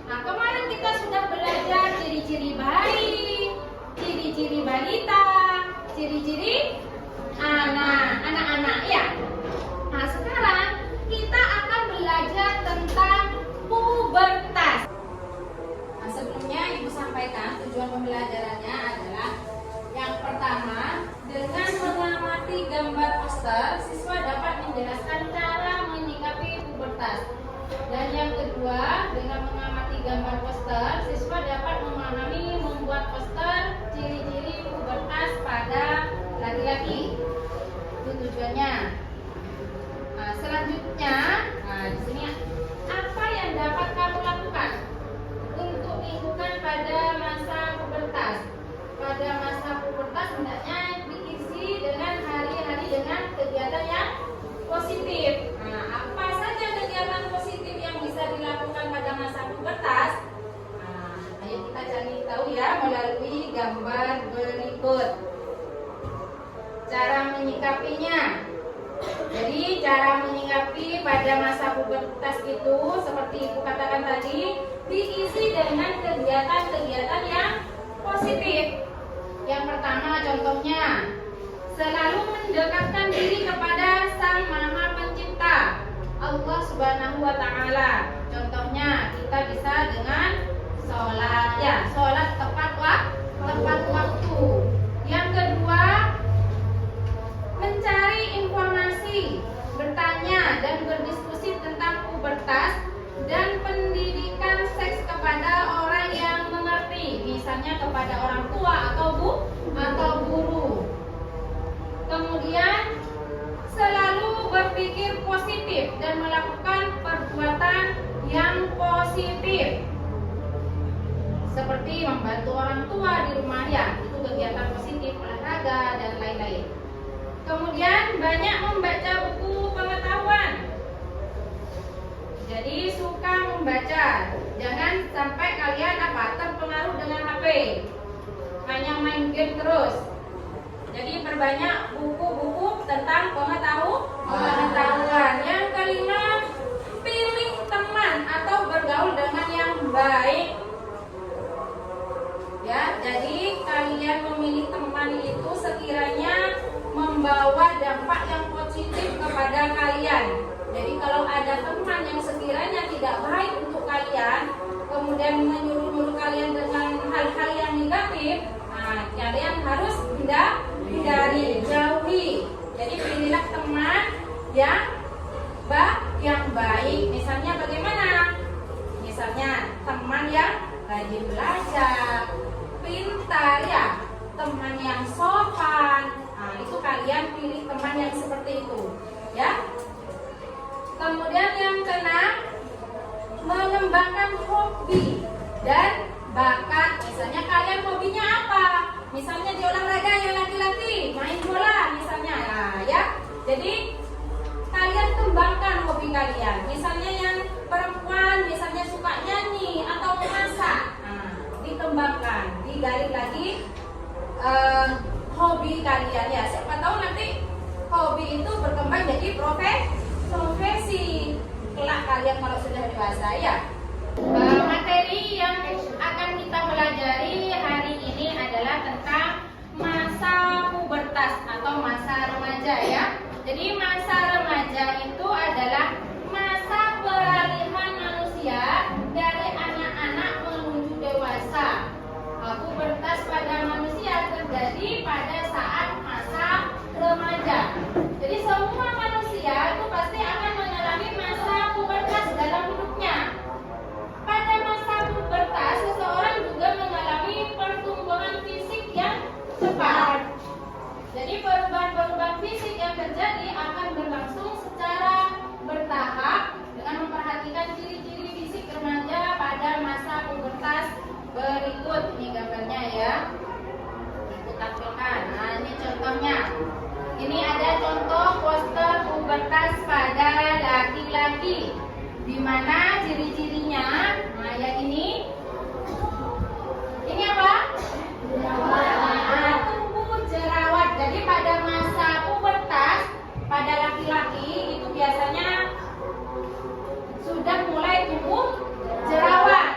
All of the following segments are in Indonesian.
Nah, kemarin kita sudah belajar ciri-ciri bayi, ciri-ciri balita, ciri-ciri anak-anak ya. Nah, sekarang kita akan belajar tentang pubertas. Nah, sebelumnya Ibu sampaikan tujuan pembelajarannya adalah yang pertama, dengan mengamati gambar poster, siswa dapat menjelaskan cara menyikapi pubertas. Dan yang kedua, dengan mengamati gambar poster, siswa dapat memahami membuat poster ciri-ciri pubertas pada laki-laki. Itu tujuannya. Nah, selanjutnya, di sini apa yang dapat kamu lakukan untuk lingkungan pada masa pubertas? Pada masa pubertas hendaknya diisi dengan hari-hari dengan kegiatan yang positif. Nah, apa saja kegiatan positif yang bisa dilakukan pada masa pubertas? Nah, ayo kita cari tahu ya melalui gambar berikut. Cara menyikapinya. Jadi cara menyikapi pada masa pubertas itu seperti Ibu katakan tadi, diisi dengan kegiatan-kegiatan yang positif. Yang pertama contohnya, selalu mendekatkan diri kepada Sang Maha Pencipta, Allah Subhanahu wa Ta'ala. Contohnya kita bisa dengan sholat ya, sholat tepat waktu. Yang kedua, mencari informasi, bertanya dan berdiskusi tentang pubertas dan pendidikan seks kepada orang yang mengerti, misalnya kepada orang tua atau guru. Kemudian selalu berpikir positif dan melakukan perbuatan yang positif, seperti membantu orang tua di rumah ya, itu kegiatan positif, olahraga dan lain-lain. Kemudian banyak membaca buku pengetahuan. Jadi suka membaca. Jangan sampai kalian terpengaruh dengan HP, hanya main game terus. Jadi perbanyak buku-buku tentang pengetahuan. Yang kelima, pilih teman atau bergaul dengan yang baik. Ya, jadi kalian memilih teman itu sekiranya membawa dampak yang positif kepada kalian. Jadi kalau ada teman yang sekiranya tidak baik untuk kalian, kemudian menyuruh kalian dengan hal-hal yang negatif, kalian harus hindari, jauhi. Jadi pilihlah teman yang baik. Misalnya bagaimana? Misalnya teman yang rajin belajar, pintar ya, teman yang sopan. Nah, itu kalian pilih teman yang seperti itu, ya. Kemudian yang keenam, mengembangkan hobi dan bakat. Misalnya kalian hobinya apa? Misalnya di olahraga yang laki-laki, main bola misalnya, ya. Jadi kalian kembangkan hobi kalian. Misalnya yang perempuan, misalnya suka nyanyi atau memasak, dikembangkan, digali lagi hobi kalian ya. Siapa tahu nanti hobi itu berkembang jadi profesi kelak kalian kalau sudah dewasa ya. Materi yang akan kita pelajari hari ini adalah tentang masa pubertas atau masa remaja ya. Jadi masa remaja itu adalah masa peralihan manusia dari anak-anak menuju dewasa. Pubertas pada manusia terjadi pada saat masa remaja. Jadi semua manusia itu pasti akan mengalami masa pubertas dalam hidupnya. Pada masa pubertas, seseorang juga mengalami pertumbuhan fisik yang cepat. Jadi perubahan-perubahan fisik yang terjadi akan berlangsung secara bertahap dengan memperhatikan ciri-ciri fisik remaja pada masa pubertas berikut. Ini gambarnya ya, aku tampilkan. Nah, ini contohnya. Ini ada contoh poster pubertas pada laki-laki, di mana ciri-cirinya. Nah, yang ini apa? Tumbuh jerawat. Jadi pada masa pubertas pada laki-laki itu biasanya sudah mulai tumbuh jerawat.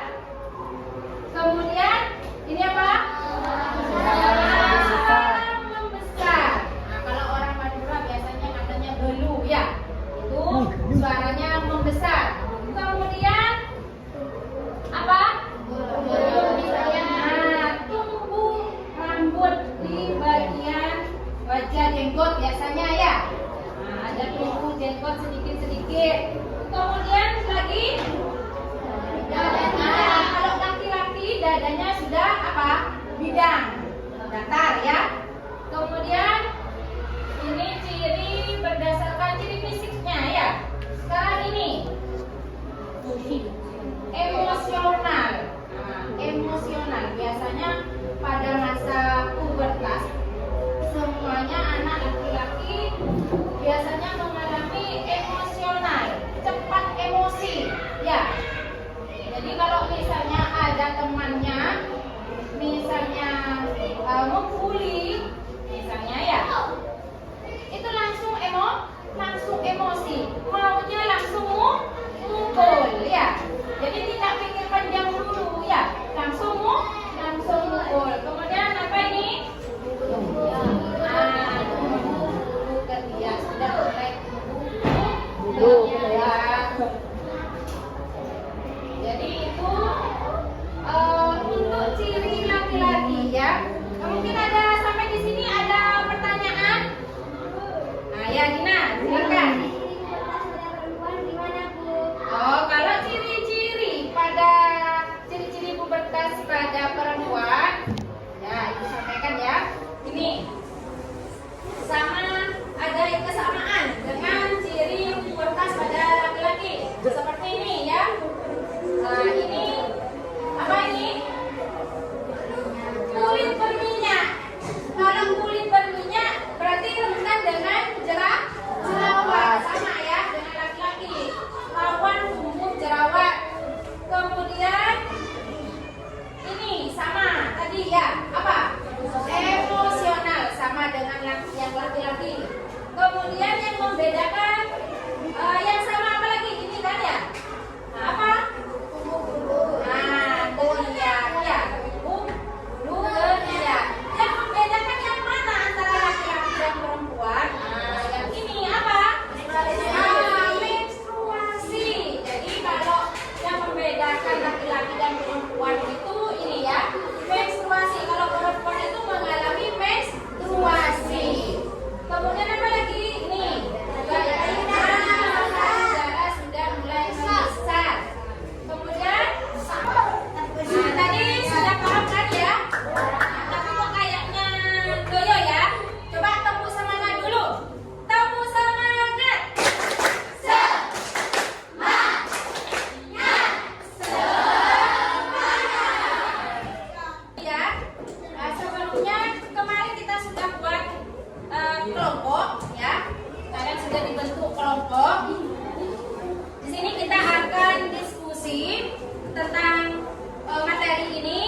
tentang materi ini.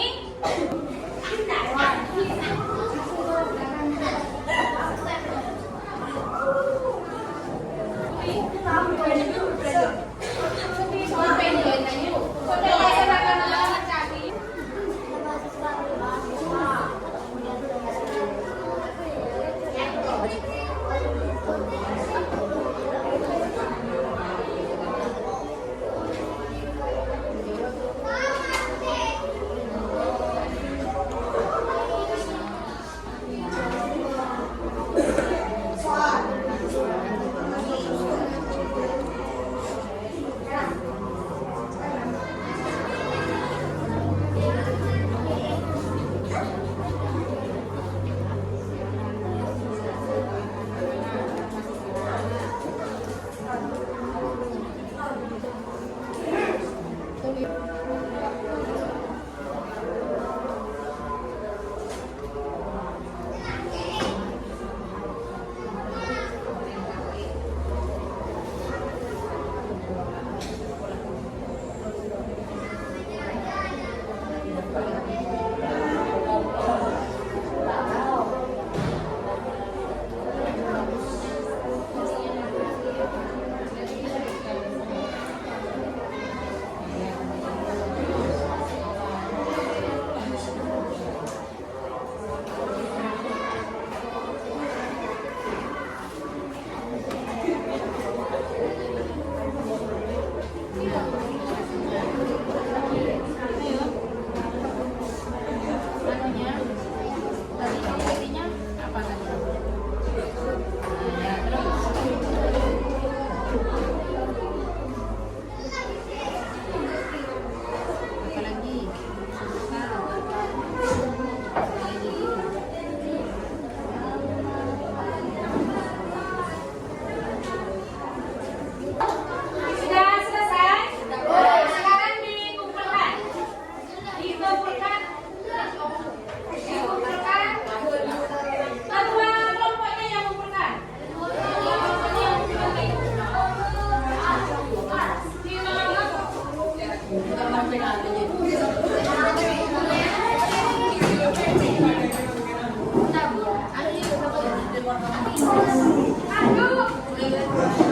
Aduh.